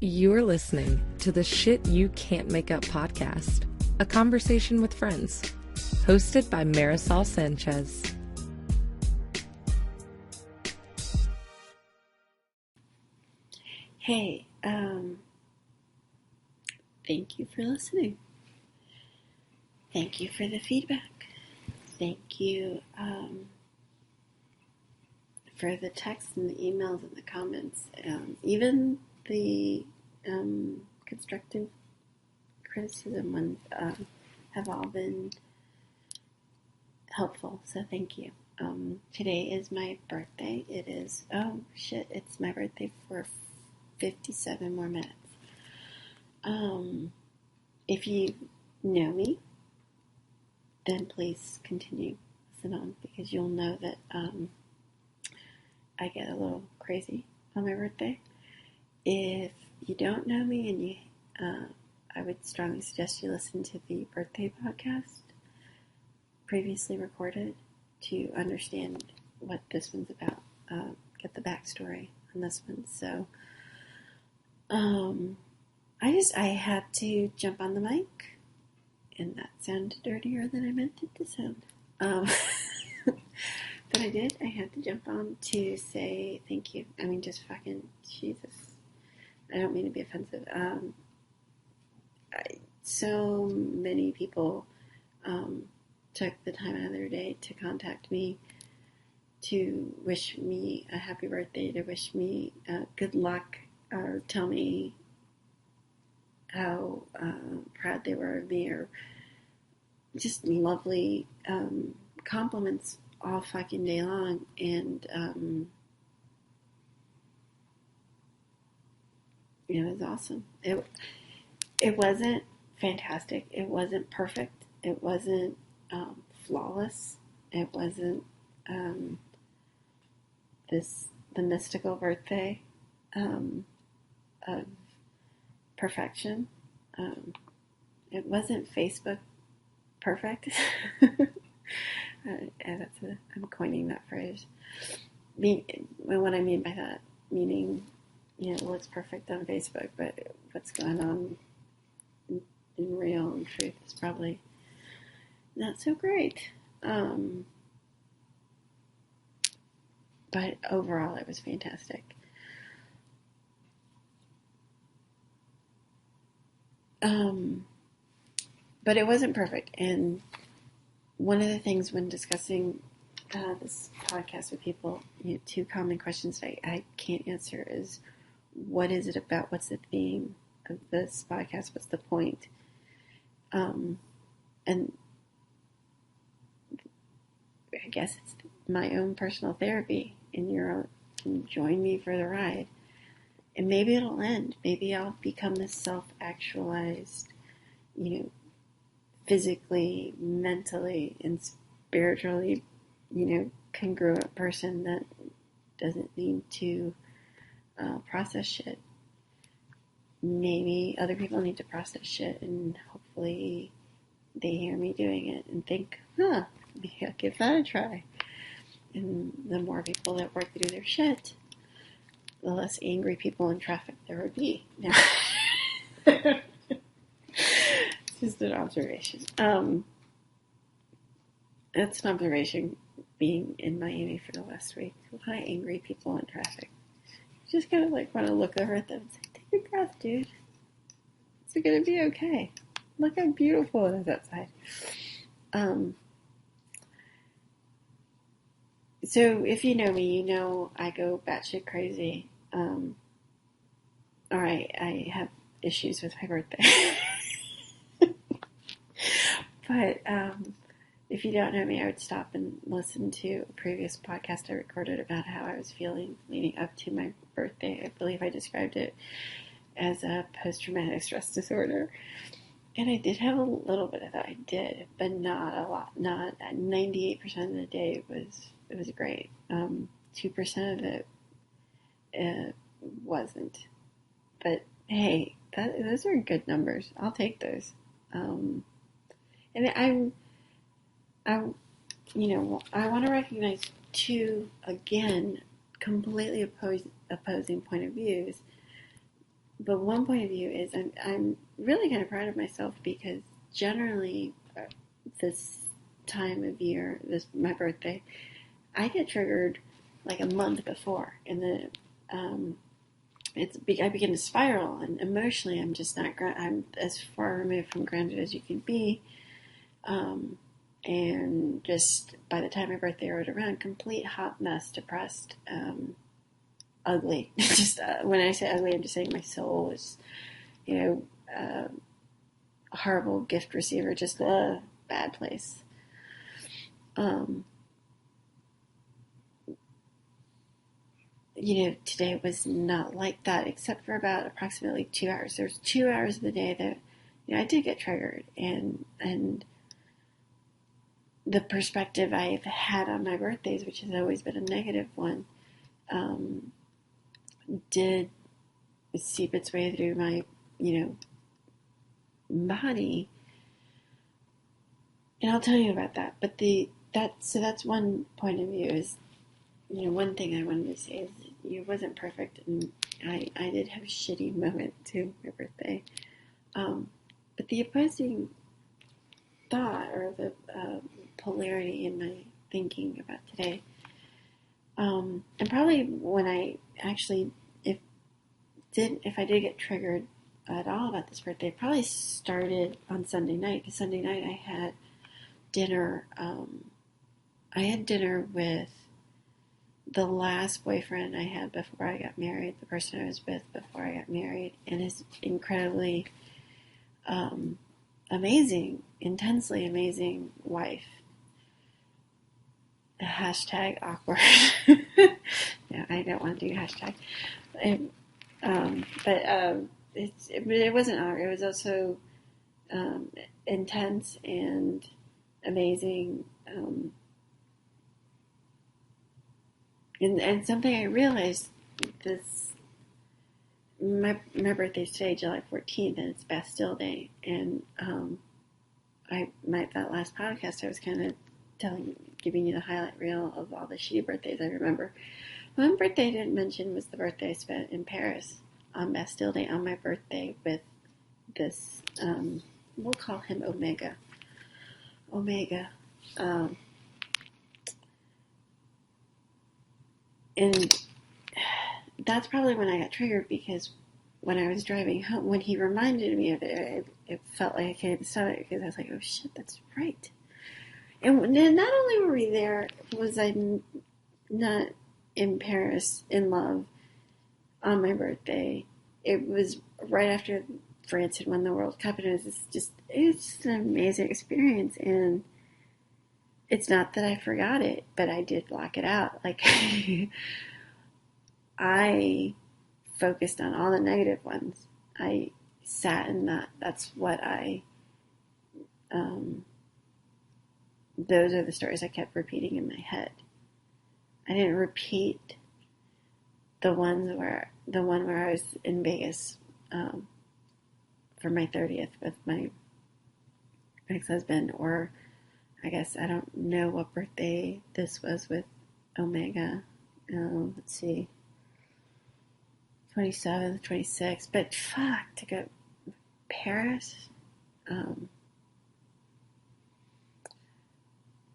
You're listening to the Shit You Can't Make Up podcast, a conversation with friends, hosted by Marisol Sanchez. Hey, thank you for listening. Thank you for the feedback. Thank you for the texts and the emails and the comments, even the constructive criticism ones have all been helpful, so thank you. Today is my birthday. It's my birthday for 57 more minutes. If you know me, then please continue listen on, because you'll know that I get a little crazy on my birthday. If you don't know me, and I would strongly suggest you listen to the birthday podcast previously recorded to understand what this one's about. Get the backstory on this one. So, I had to jump on the mic, and that sounded dirtier than I meant it to sound. But I did. I had to jump on to say thank you. I mean, just fucking Jesus. I don't mean to be offensive. So many people took the time out of their day to contact me, to wish me a happy birthday, to wish me good luck, or tell me how proud they were of me, or just lovely compliments all fucking day long. And it was awesome. It wasn't fantastic. It wasn't perfect. It wasn't flawless. It wasn't the mystical birthday of perfection. It wasn't Facebook perfect. I'm coining that phrase. What I mean by that, meaning, it looks perfect on Facebook, but what's going on in real and truth is probably not so great. But overall, it was fantastic. But it wasn't perfect. And one of the things when discussing this podcast with people, two common questions I can't answer is, what is it about? What's the theme of this podcast? What's the point? And I guess it's my own personal therapy, and you can join me for the ride. And maybe it'll end. Maybe I'll become this self-actualized, physically, mentally, and spiritually, congruent person that doesn't need to process shit. Maybe other people need to process shit, and hopefully they hear me doing it and think, maybe I'll give that a try. And the more people that work through their shit, the less angry people in traffic there would be. No. It's just an observation. That's an observation being in Miami for the last week. A lot of angry people in traffic. You just kind of want to look over at them and say, take a breath, dude. It's going to be okay. Look how beautiful it is outside. So if you know me, I go batshit crazy. I have issues with my birthday. But if you don't know me, I would stop and listen to a previous podcast I recorded about how I was feeling leading up to my birthday. I believe I described it as a post-traumatic stress disorder. And I did have a little bit of that. I did, but not a lot. Not 98% of the day. It was great. 2% of it wasn't. But hey, those are good numbers. I'll take those. And I want to recognize two, again, completely opposing point of views, but one point of view is I'm really kind of proud of myself because generally this time of year, my birthday, I get triggered like a month before, and I begin to spiral, and emotionally I'm just not. I'm as far removed from grounded as you can be, and just by the time my birthday rolled around, complete hot mess, depressed, ugly. Just when I say ugly, I'm just saying my soul is, a horrible gift receiver, just a bad place. Today was not like that, except for about approximately 2 hours. There's 2 hours of the day that, I did get triggered, and the perspective I've had on my birthdays, which has always been a negative one, did seep its way through my, body. And I'll tell you about that. But that's one point of view is, one thing I wanted to say is it wasn't perfect, and I did have a shitty moment too, my birthday. But the opposing thought, or the polarity in my thinking about today, and probably when I actually, if I did get triggered at all about this birthday, it probably started on Sunday night. Because Sunday night I had dinner. I had dinner with the last boyfriend I had before I got married, the person I was with before I got married, and his incredibly amazing, intensely amazing wife. Hashtag awkward. No, I don't want to do hashtag. It wasn't awkward. It was also intense and amazing. And something I realized, my birthday's today, July 14th, and it's Bastille Day. And that last podcast, I was kind of giving you the highlight reel of all the shitty birthdays I remember. One birthday I didn't mention was the birthday I spent in Paris on Bastille Day, on my birthday, with this, we'll call him Omega. And that's probably when I got triggered, because when I was driving home, when he reminded me of it, it felt like I couldn't stop it, because I was like, oh shit, that's right. And not only were we there, was I not in Paris in love on my birthday, it was right after France had won the World Cup, and it's just an amazing experience. And it's not that I forgot it, but I did block it out. Like, I focused on all the negative ones. I sat in that. That's what those are the stories I kept repeating in my head. I didn't repeat the one where I was in Vegas for my 30th with my ex-husband, or I guess I don't know what birthday this was with Omega. Let's see, 27th, 26th. But fuck, to go Paris,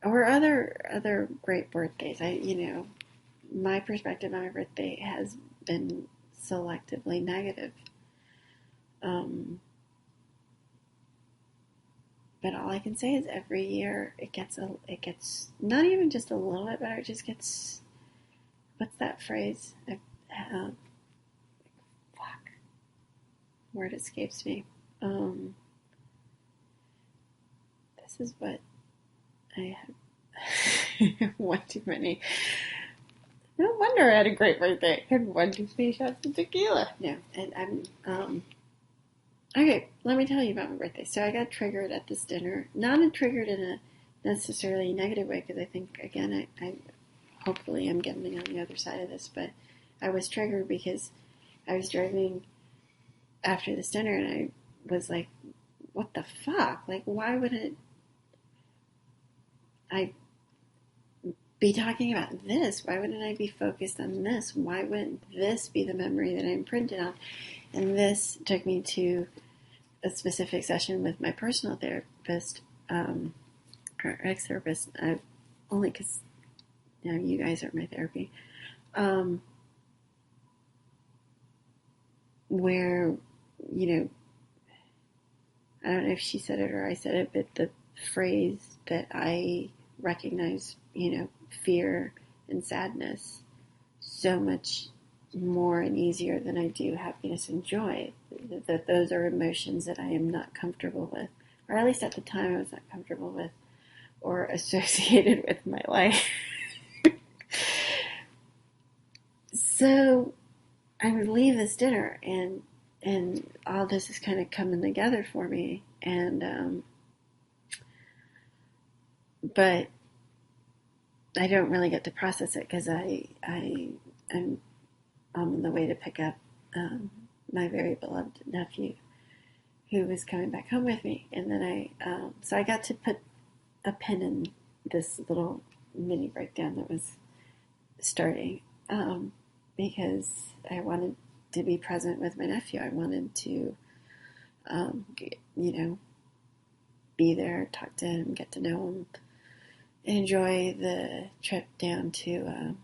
or other great birthdays. My perspective on my birthday has been selectively negative. But all I can say is every year it gets not even just a little bit better. It just gets, what's that phrase? Fuck, word escapes me. This is what I have. One too many. No wonder I had a great birthday. I had 1 too many shots of tequila. No, and I'm okay, let me tell you about my birthday. So I got triggered at this dinner. Not triggered in a necessarily negative way, because I think, again, I hopefully I'm getting on the other side of this, but I was triggered because I was driving after this dinner, and I was like, what the fuck? Like, why would it... be talking about this? Why wouldn't I be focused on this? Why wouldn't this be the memory that I imprinted on? And this took me to a specific session with my personal therapist, or ex-therapist, only because you guys are my therapy, where, I don't know if she said it or I said it, but the phrase that I recognize, fear and sadness so much more and easier than I do happiness and joy. That those are emotions that I am not comfortable with, or at least at the time I was not comfortable with, or associated with my life. So I would leave this dinner, and all this is kind of coming together for me, and but I don't really get to process it because I'm on the way to pick up my very beloved nephew, who was coming back home with me, and then so I got to put a pin in this little mini breakdown that was starting, because I wanted to be present with my nephew. I wanted to, be there, talk to him, get to know him, enjoy the trip down to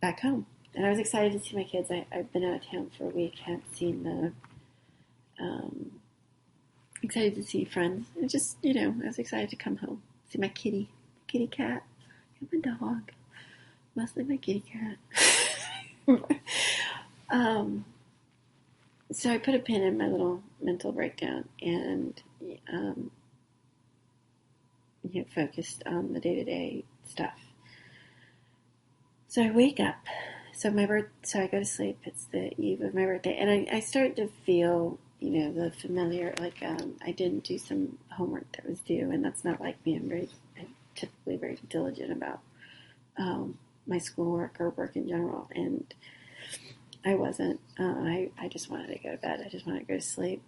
back home. And I was excited to see my kids. I've been out of town for a week, haven't seen them. Excited to see friends. And just, I was excited to come home, see my kitty cat, and my dog, mostly my kitty cat. So I put a pin in my little mental breakdown and focused on the day-to-day stuff. So I wake up. So I go to sleep. It's the eve of my birthday, and I start to feel, the familiar. Like I didn't do some homework that was due, and that's not like me. I'm typically very diligent about my schoolwork or work in general, and I wasn't. I just wanted to go to bed. I just wanted to go to sleep.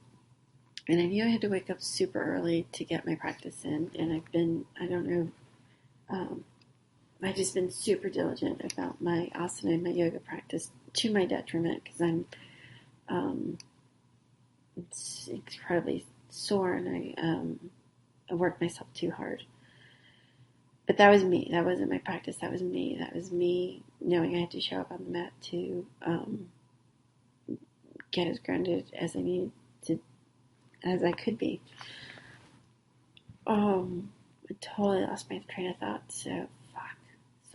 And I knew I had to wake up super early to get my practice in. And I've just been super diligent about my asana and my yoga practice, to my detriment, because I'm it's incredibly sore, and I worked myself too hard. But that was me. That wasn't my practice. That was me. That was me knowing I had to show up on the mat to get as grounded as I needed to, as I could be. I totally lost my train of thought. So, fuck.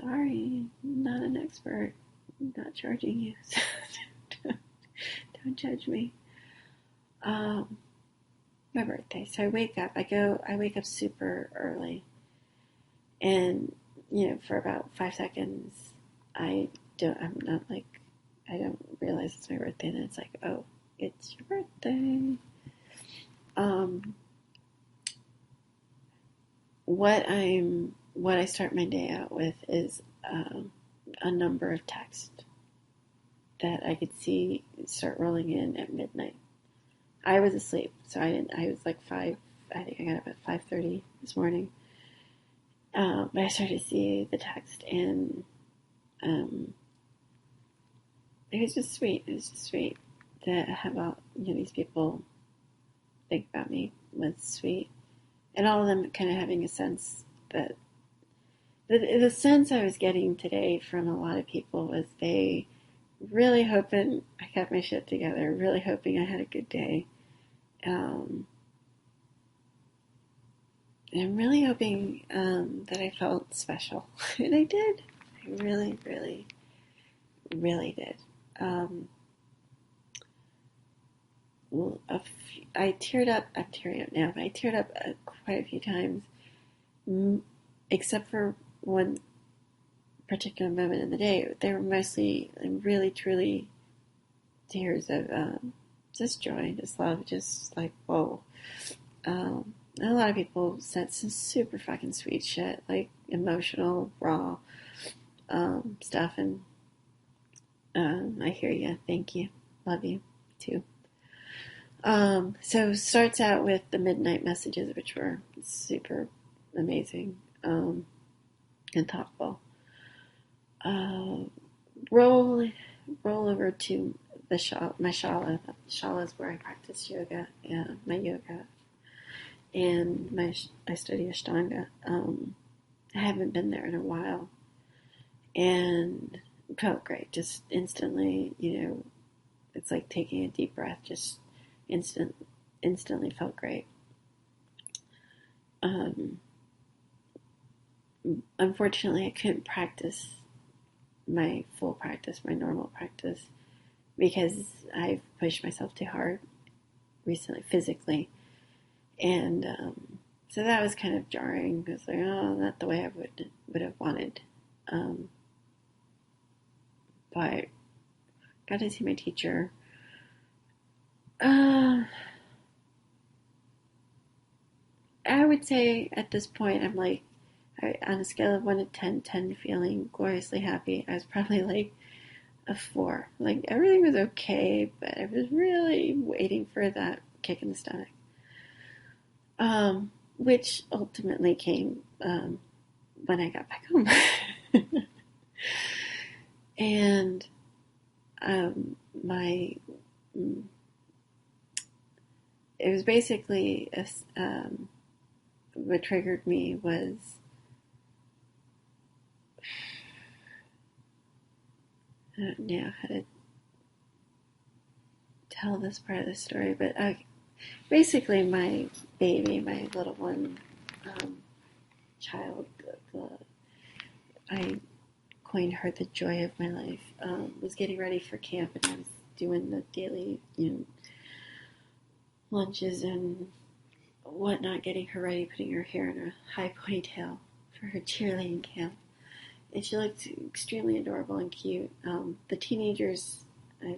Sorry. I'm not an expert. I'm not charging you. So don't judge me. My birthday. So I wake up. I wake up super early. And, for about 5 seconds, I don't realize it's my birthday. And then it's like, oh, it's your birthday. What I start my day out with is a number of texts that I could see start rolling in at midnight. I was asleep, so I was like 5. I think I got up at 5:30 this morning. But I started to see the text, and it was just sweet. It was just sweet to have all these people think about me. Was sweet, and all of them kind of having a sense that the sense I was getting today from a lot of people was they really hoping I got my shit together, really hoping I had a good day. I'm really hoping that I felt special. And I did. I really, really, really did. I teared up. I'm tearing up now, but I teared up quite a few times, except for one particular moment in the day. They were mostly really, truly tears of just joy, just love, just like, whoa. A lot of people said some super fucking sweet shit, like emotional, raw stuff, and I hear you. Thank you. Love you, too. So it starts out with the midnight messages, which were super amazing and thoughtful. uh, roll over to my shala. Shala is where I practice yoga, my yoga, and I study Ashtanga. I haven't been there in a while, and it felt great. Just instantly, it's like taking a deep breath. Just instantly felt great. Unfortunately, I couldn't practice my full practice, my normal practice, because I've pushed myself too hard recently, physically. And so that was kind of jarring. It was like, oh, not the way I would have wanted. But got to see my teacher. I would say at this point, I'm like, on a scale of 1 to 10, 10 feeling gloriously happy, I was probably like a 4. Like, everything was okay, but I was really waiting for that kick in the stomach. Which ultimately came when I got back home. And it was basically what triggered me was I don't know how to tell this part of the story, but basically my baby, my little one, child, I coined her the joy of my life, was getting ready for camp, and I was doing the daily, lunches and whatnot, getting her ready, putting her hair in a high ponytail for her cheerleading camp. And she looked extremely adorable and cute. The teenagers, I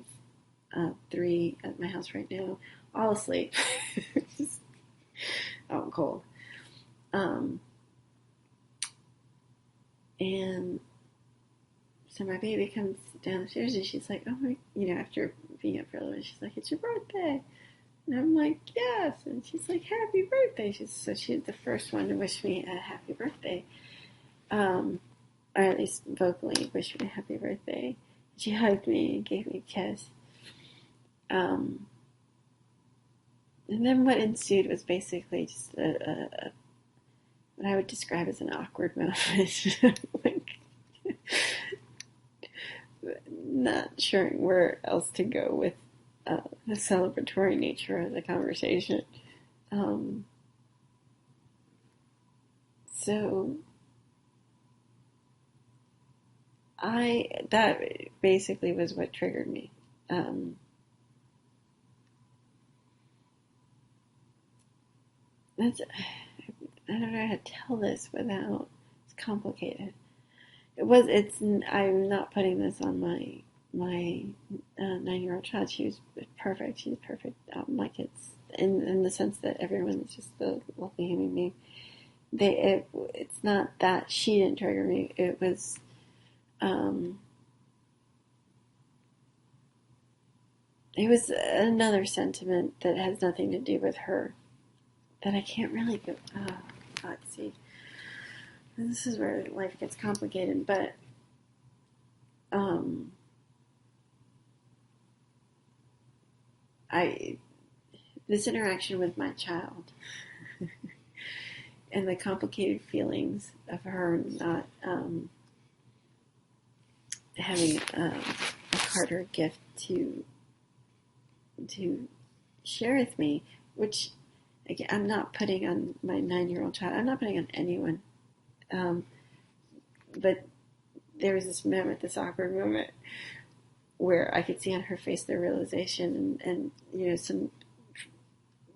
have 3 at my house right now, all asleep. Just out and cold. And so my baby comes down the stairs and she's like, oh my, after being up for a little bit, she's like, it's your birthday. And I'm like, yes. And she's like, happy birthday. She's the first one to wish me a happy birthday. Or at least vocally wish me a happy birthday. She hugged me and gave me a kiss. And then what ensued was basically just what I would describe as an awkward moment. Like, not sure where else to go with the celebratory nature of the conversation. So that basically was what triggered me. I don't know how to tell this without, it's complicated. I'm not putting this on my 9-year-old child. She was perfect. She's perfect. My kids, in the sense that everyone is just a lovely human being. It's not that she didn't trigger me. It was, another sentiment that has nothing to do with her that I can't really go. Let's see. This is where life gets complicated, but this interaction with my child and the complicated feelings of her not having a card or a gift to share with me, which again, I'm not putting on my 9-year-old child. I'm not putting on anyone. But there was this awkward moment where I could see on her face the realization and some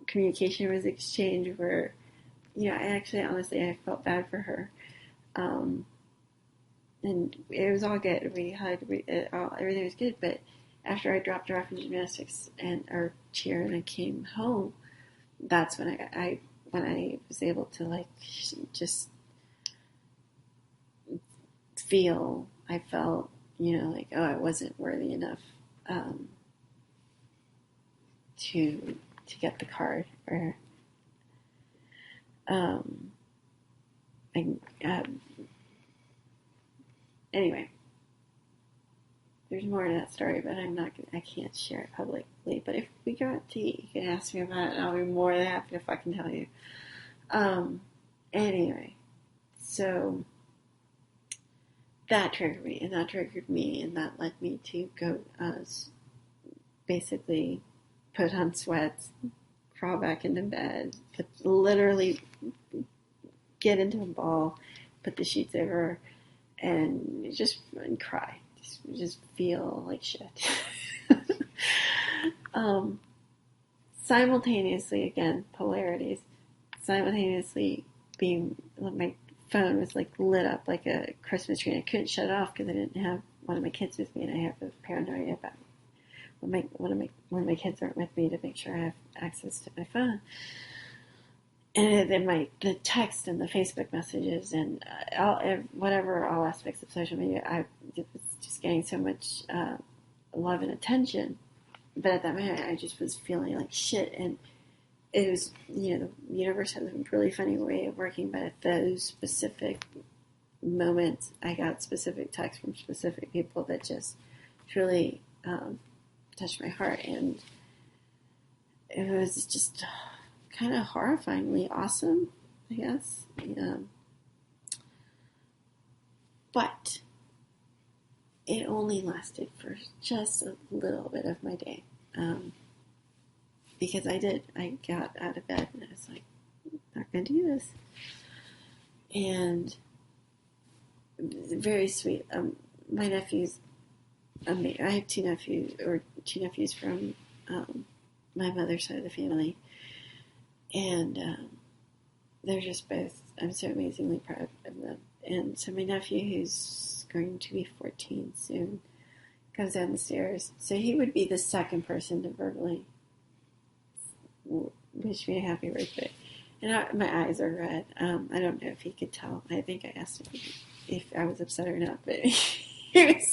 communication was exchanged where, honestly, I felt bad for her. And it was all good. We hugged, everything was good. But after I dropped her off in gymnastics or cheer and I came home, that's when I was able to just feel, I felt, I wasn't worthy enough to get the card or anyway, there's more to that story, but I can't share it publicly. But if we go out to eat, you can ask me about it, and I'll be more than happy to fucking tell you. Anyway, so that triggered me, and that led me to go, basically put on sweats, crawl back into bed, literally get into a ball, put the sheets over, and cry. Just feel like shit. Simultaneously, again, polarities. Simultaneously being, my phone was like lit up like a Christmas tree. I couldn't shut it off because I didn't have one of my kids with me, and I have a paranoia about when one of my kids aren't with me to make sure I have access to my phone. And then the text and the Facebook messages and all aspects of social media, I was just getting so much love and attention. But at that moment, I just was feeling like shit. And it was, the universe has a really funny way of working. But at those specific moments, I got specific texts from specific people that just truly touched my heart. And it was just kind of horrifyingly awesome, I guess. But it only lasted for just a little bit of my day. Because I got out of bed and I was like, I'm not going to do this. And very sweet. My nephews, I have two nephews from my mother's side of the family. And they're just both, I'm so amazingly proud of them. And so my nephew, who's going to be 14 soon, comes down the stairs. So he would be the second person to verbally wish me a happy birthday. And my eyes are red. I don't know if he could tell. I think I asked him if I was upset or not. But it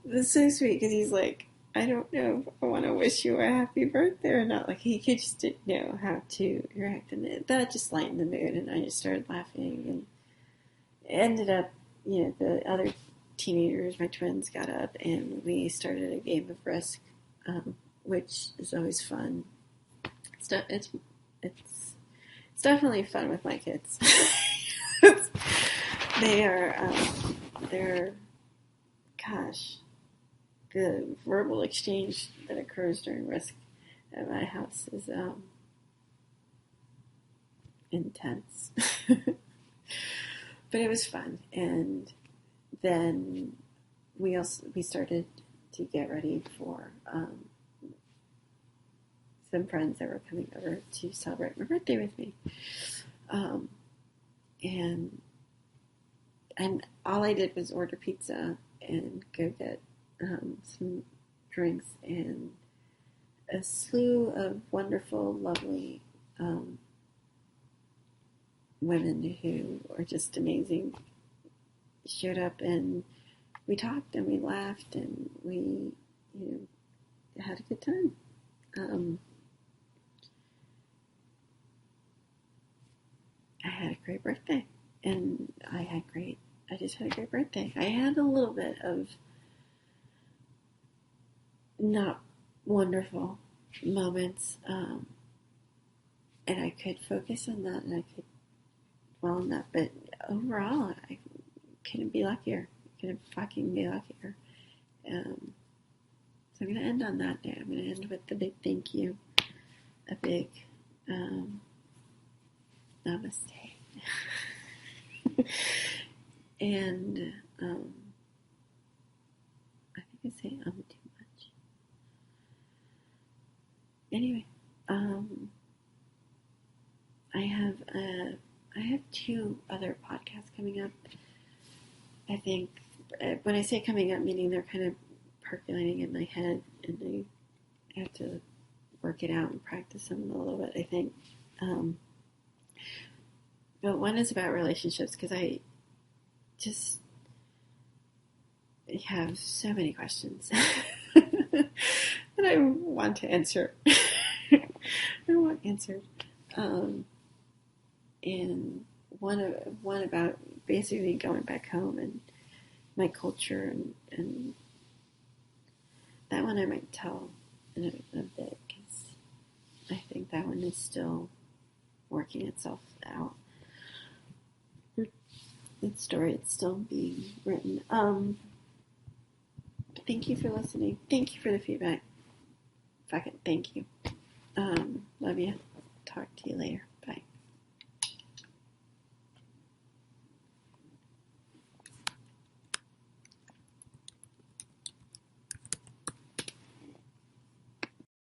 was so sweet because he's like, I don't know if I want to wish you a happy birthday or not. Like, he just didn't know how to react. And that just lightened the mood. And I just started laughing. And it ended up, the other teenagers, my twins, got up. And we started a game of Risk, which is always fun. It's definitely fun with my kids. The verbal exchange that occurs during Risk at my house is intense. But it was fun. And then we started to get ready for some friends that were coming over to celebrate my birthday with me. And all I did was order pizza and go get some drinks and a slew of wonderful, lovely women who are just amazing showed up, and we talked and we laughed and we had a good time. I had a great birthday, and I just had a great birthday. I had a little bit of not wonderful moments, and I could focus on that, and I could dwell on that, but overall, I couldn't be luckier. Couldn't fucking be luckier. So I'm going to end on that note. I'm going to end with the big thank you, a big namaste. And I think I say too much. Anyway, I have 2 other podcasts coming up. I think when I say coming up, meaning they're kind of percolating in my head, and I have to work it out and practice them a little bit, I think. But one is about relationships, because I just have so many questions that I want to answer. I want answered. And one about basically going back home and my culture and that one I might tell in a bit, because I think that one is still working itself out. Its story, it's still being written. Thank you for listening. Thank you for the feedback. Fuck it. Thank you. Love you. Talk to you later.